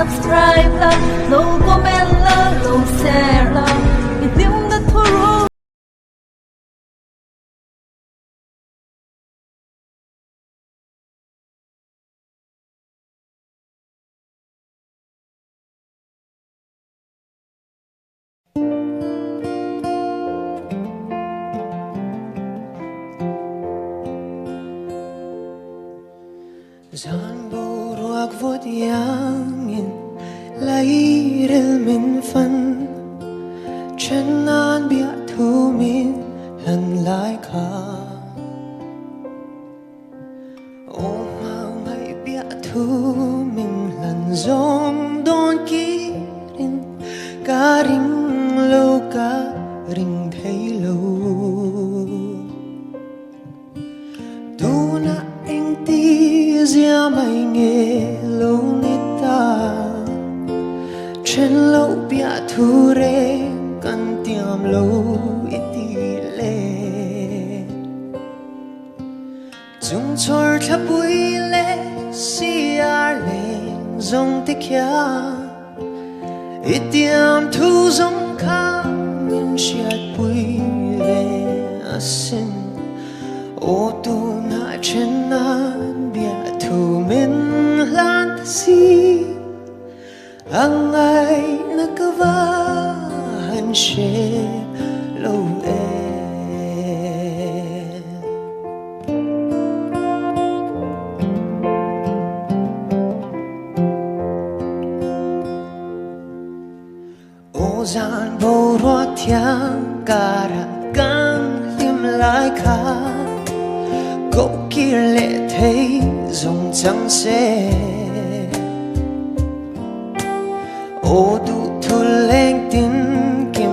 subscribe la, lo comment la, lo share la, itim da thuru. Zan boruak våt yangen Leirel min fan Chenan bia thu min lan lai ka O mau mai bia thu min lan zong don kirin Ka ring lo ka ring thay lo Tu na anh ti zia mai nghe lâu nita trên lâu bia thu re căn tiam lâu iti le chung chor thap bui le si ar le zong te kya itiam thu zong kha min shiat bui ve asin o tu na chen na thu min lan ta si ang ai na kava han she lo e o zan bo ro thiang kara kang lim lai kha go kia lệ thấy dòng trắng xe ô đủ thu lên tin kim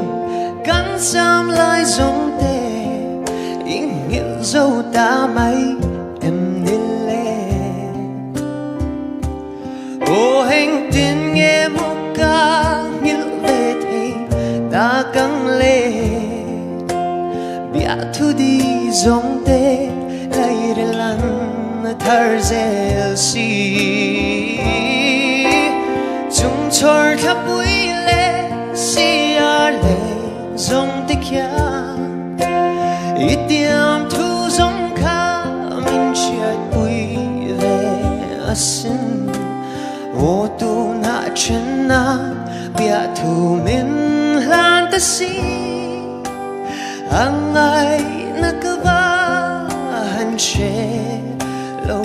gắn xăm lại dòng tê ý nghĩa dâu ta mấy em nên lệ ô hành tin nghe một ca nhớ về thấy ta căng lên bia thu đi dòng tê Lan thar zel si chung chor thap bui le si ar le zong te kya itiam thu zong kha min chiat bui ve asin o tu na chen na bia thu min lan ta si ang ai na kava che lo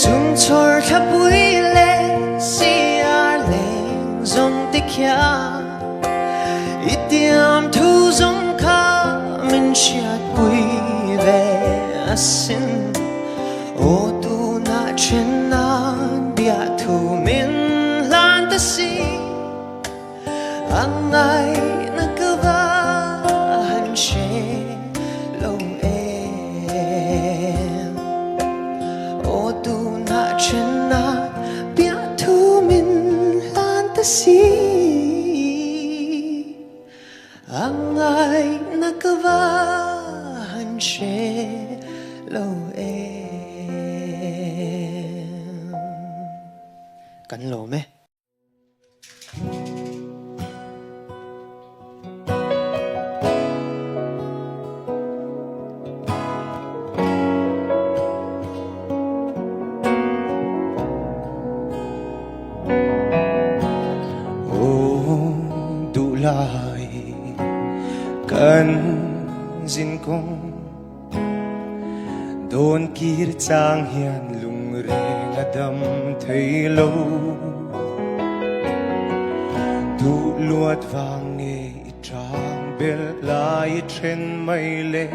chung chor thap bui le si ar le zong te kya itiam thu zong kha min shiat bui ve asin o tu na chen na bia thu min lan ta si ang ai na kava han she lo em o tu na chen na bia thu min lan ta si ang ai na kava han she lo em cắn lỗ mẹ lại cần gìn công đồn kia trang hiền lung rê ngã đâm thấy lâu đủ luột vàng nghe trang bel lại trên mây lê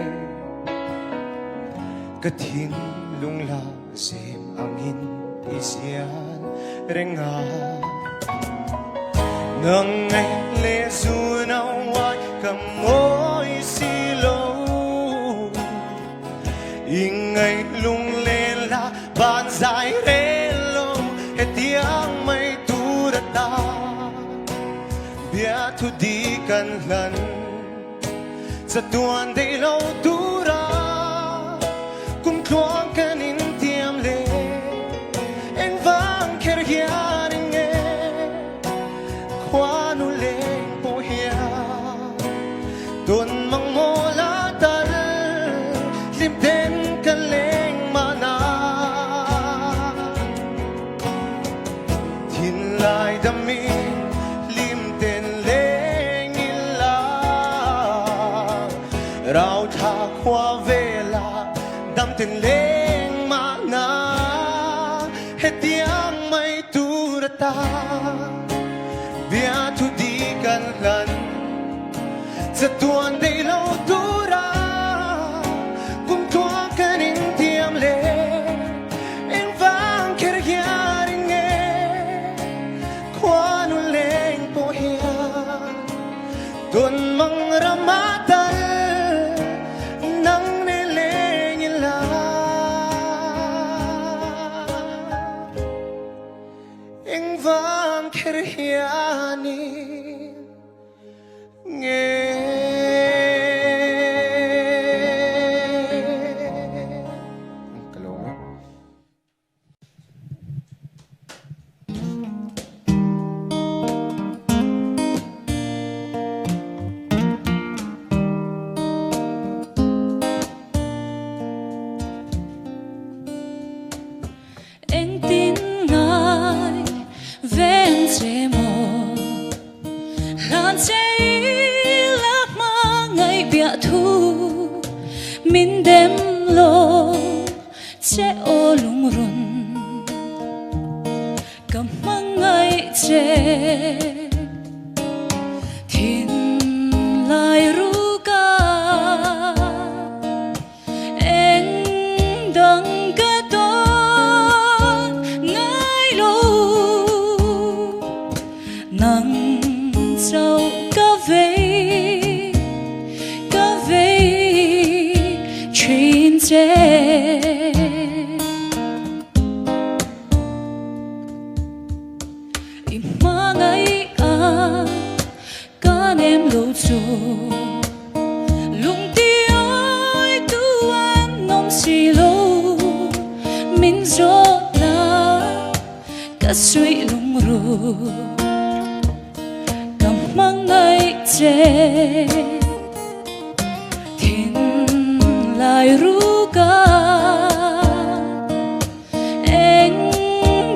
cái thiên lung la dìm angin isian renga nâng ngày lê du nào ai cầm môi xì lâu in ngày lung lên là bàn dài กันหลันจะตัวนได้เราดูรากุมคลองกันอินเทียมเลเอ็งฟังแค่เฮียนิงเงควานุเลงโปเฮียตุนมังโมลาตัลลิมเด่นกันเลงมานาทินลายดำมีลิมเด่นเลงอิลาเราทักว่าเวลาดำเด่นเลงมานาเหตุยังไม่ตูระตาเบียทุดีกันลันจะตัวได้เราดูรากุมตัวกันอินเทียมเลเอ็งฟังแค่เฮียริงเงควานุเลงโปเฮียตุนมังรามาตัลนังเนเลงอิลาเอ็งฟังแค่เฮียนิเงกะโลAnh tin ngài ven chế mồ lan chế lạc mà ngày bịa thu min đêm lô chế ô lung run cầm mang ngày chế thiên lại ru ca anh đắng cả đón ngày lâu nắng trâu ca về chuyện chế im mà ngày con em lâu chu lung ti ơi tu an nông xì lâu min gió la cả suy lung ru cầm mang ngày chế thiên lại ru ca anh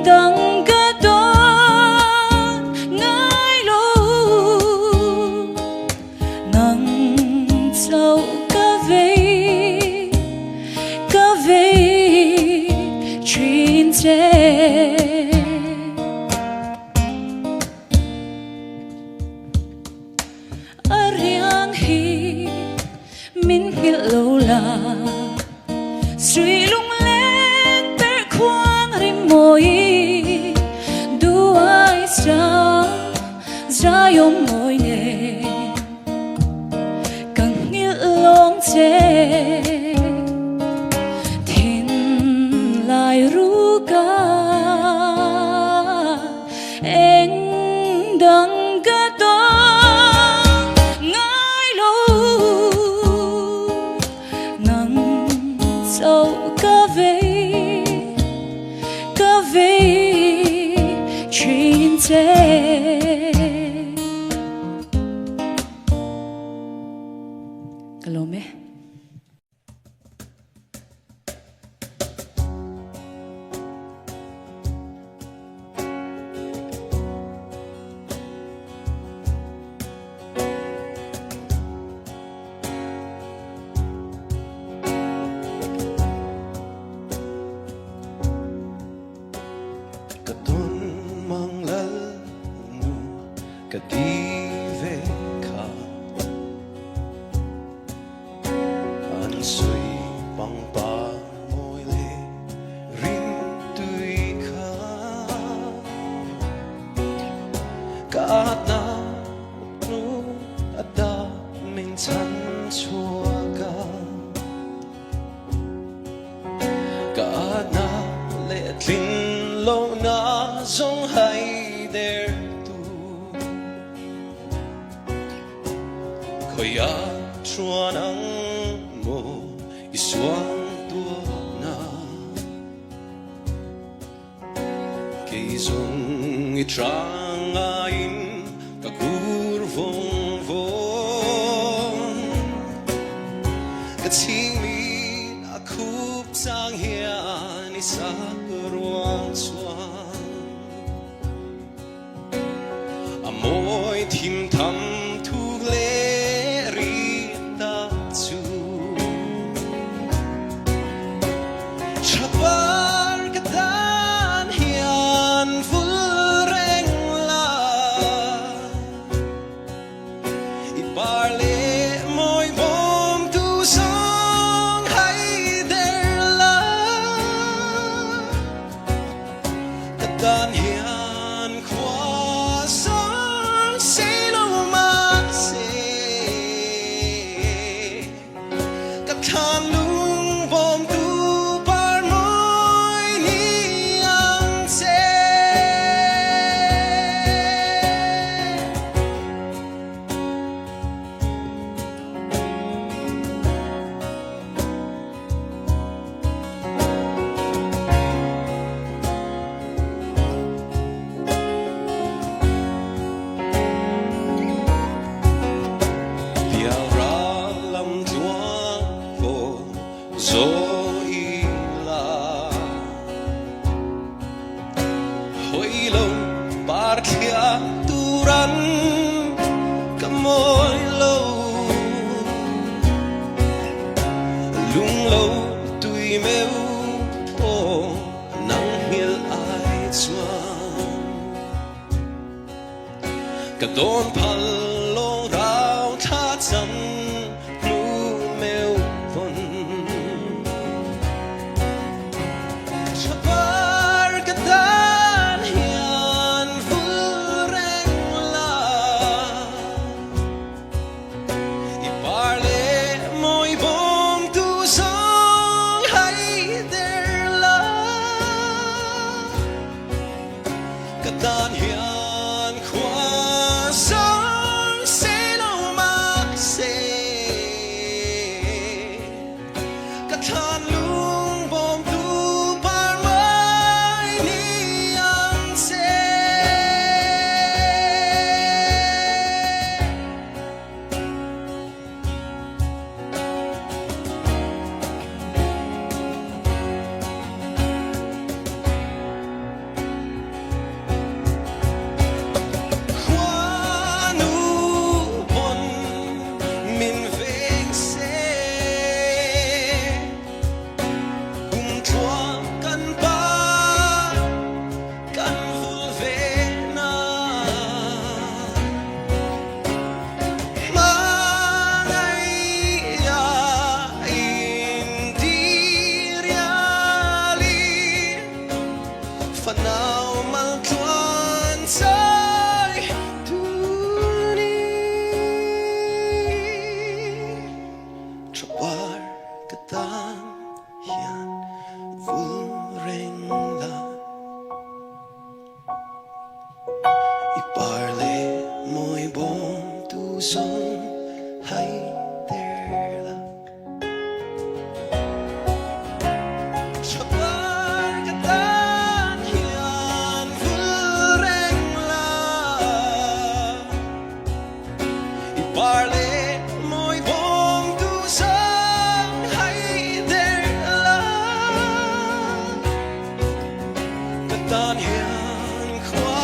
đắng cả đón ngày lâu nắng trâu ca về chuyện chế ariang hi min hil lo la suy lung lên per khoang rim moi duai sa ra yom moi ne càng nghĩa long chế thiên lại ru ca anh đắng cả đón ngày lâu nắng trâu ca về chuyện chế Kalome Katun mang lal nu kative ka an sui pang pa moi le rin tui ka ka na nu ada min chan chua ka ka na le tlin lo na zong hai der tu chua nắng mồ i xoang tua na cây rong i trăng in cả cur vong vong cả chinh mi a khúc sang hian i sa ruang xoang a môi thim thắm thu lệ ri ta chu chabar ka tan hian vul reng la i bar le môi bom tu song hay der la ka tan hian khwa song say no ma say ka tan lung bom tu par môi ni ang say Bial ra lam tuang vo zo i la hoi lo bar khia tu ran ka moi lo lung lo tui meu po nang hil ai chuan ka don phal lo rao tha cham lu meu von chabar ka tan hian vul reng la i par le moi bom tu song hay der la ka tan hian khwa song say no ma say ka tan lung bom tu par mai ni ang say khwa nu bon min veng se kum chua kan ba kan vul ve na ma ngai ya in di riali fanau mal chuan sai tu ni chabar ka tan hian vul reng la i par le moi bom tu song hay der la chabar ka tan hian vul reng la i par le moi bom tu song hay der la ka tan hian khwa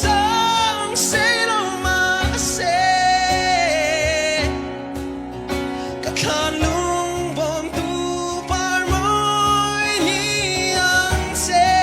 song say no ma say ka tan lung bom tu par moi ni ang say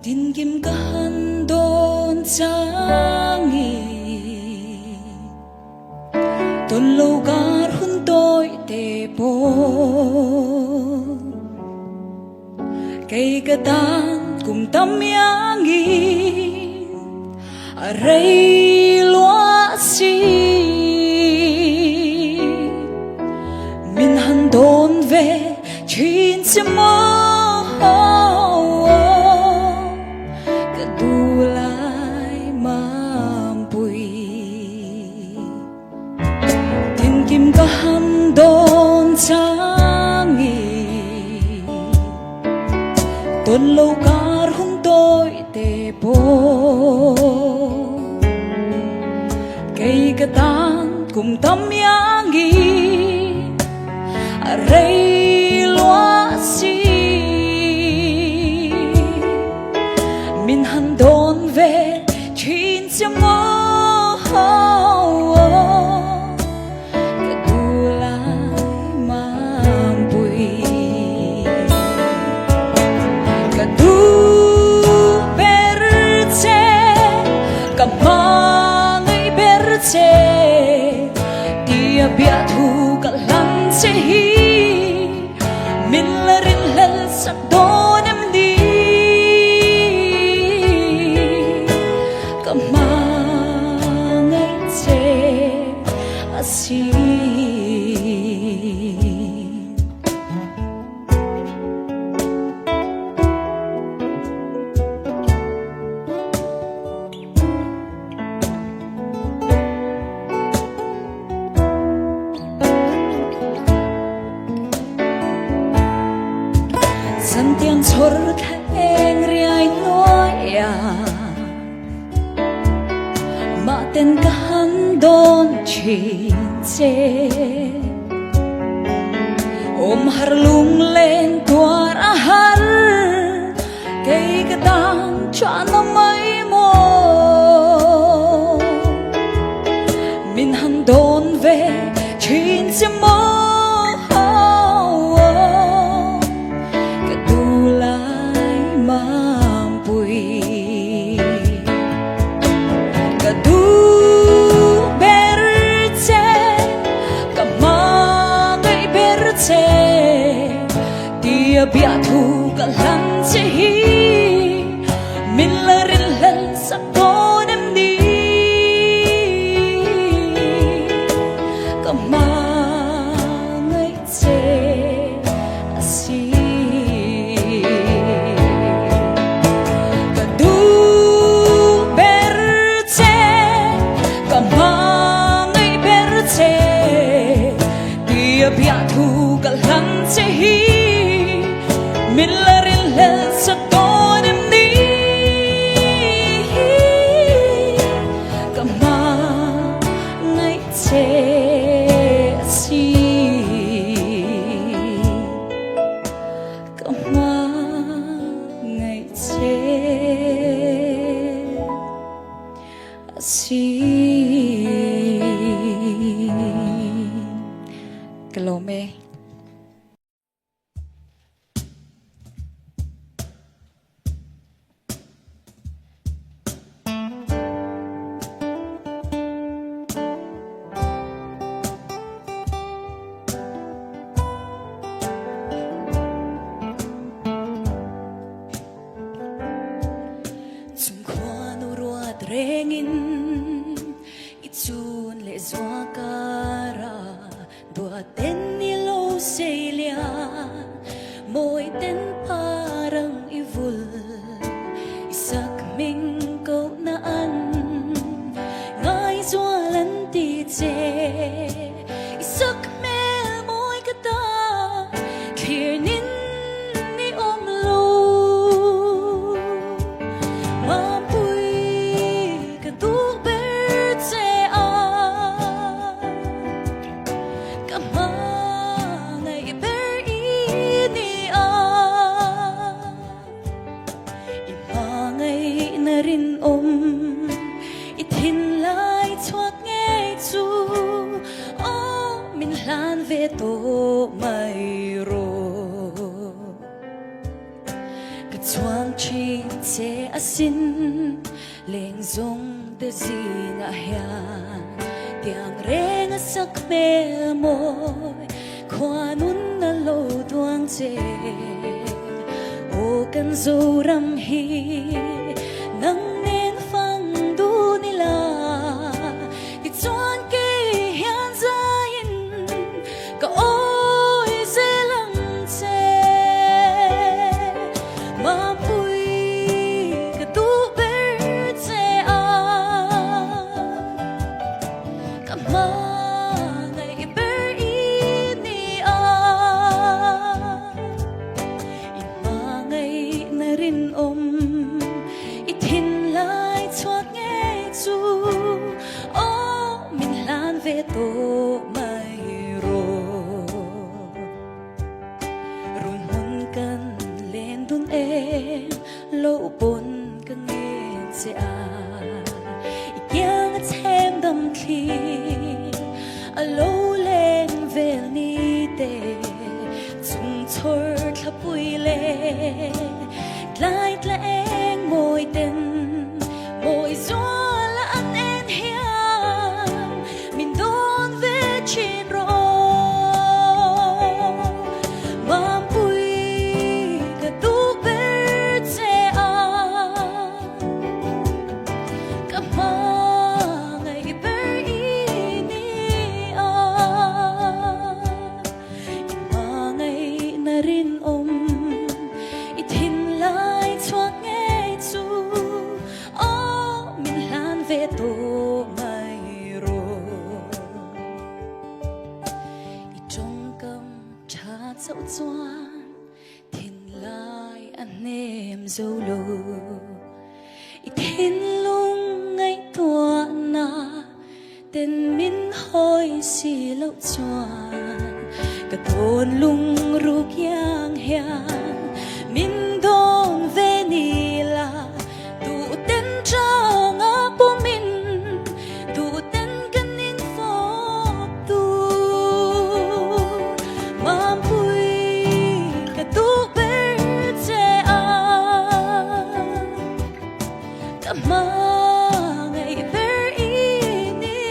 tin kim kan don changi tuần lâu gar hun tôi tê bố cây cái tan cùng tâm yang nghi ở đây loa si mình hẳn đón về chuyện sẽ mơ cái đu lại mam bụi tin kim cả hẳn đón trang nghi tuần lâu cả hun tôi tê bố cây cái tan cùng tâm yang nghi ở đây loa si mình hẳn đón về chuyện sẽ mơ cái đu lại mang bụi cái đu berce cái mang ấy berce dia biar thu cái lăng sẽ hi mình là rin lel sắc đón em đi cái mang ấy chê asi sân tiếng chor keng riai nói mà tên cả hắn đón chuyện chế ôm har lung lên tua ra har cây cái tang cho nó mấy mồ mình hắn đón về chuyện sẽ mơ biar thu cả lăng sẽ hi mình là rin lel sắc đón em đi cả mang ấy chê asi cả du berce cả mang ấy berce biar thu cả lăng sẽ hi mình là rin lel sắc đón em đi cả mang ngày chê si cả mang ngày chê si cái lô mê rengin itsun le zwa kara dua ten ni lo selia moi ten parang ivul isak ming ko na an ngai zwa lan ti che isak mel moi kata kirnin ni om lo về tổ mây rô cái choang chi sẽ xin lên dòng để gì ngã hiền tiếng reng sắc mê môi khoa nun na lâu tuang chê ô cần dù râm hi nâng nên phăng đu nila thì chọn kê hiền ra in cả ôi dễ lăng chê mà bùi cả tu bê chê cả mà ngày bê ini ima ngày na rin ithin lai chuak nghe chu ô mình lan về tổ mai ro run hun kan lên dun em lâu bồn kan nghe che ikyang thêm đâm khi lâu lên về ni tê chung thor thắp bụi lệ lại em môi tên môi gió là anh em hiền mình đón về trên rồi mà bụi cả tu bê che cả mà ngày bê ini mà ngày na rin ithin lai chuak nghe chu ô mình lan về tổ mai ro trong cầm cha dẫu choan thin lai anh em dâu lù ithin lung ngày tua na tên min hoi si lâu choan cả thôn lung ru giang hian min dong ve ni la tu ten chang a po min tu ten kan in fo tu mam pui ka tu ber che ka ma ngày ber ini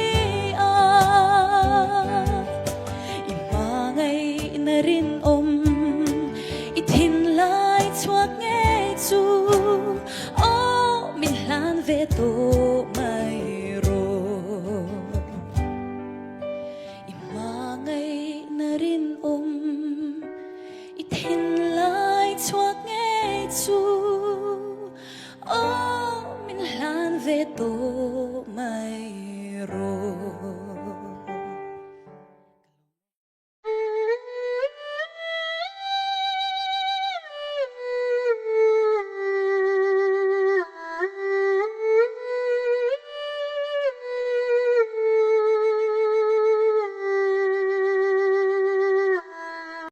ima ngày na rin ithin lai chuak nghe chu ô mình lan về tổ mai ro ima ngày na rin ithin lai chuak nghe chu ô mình lan về tổ mai ro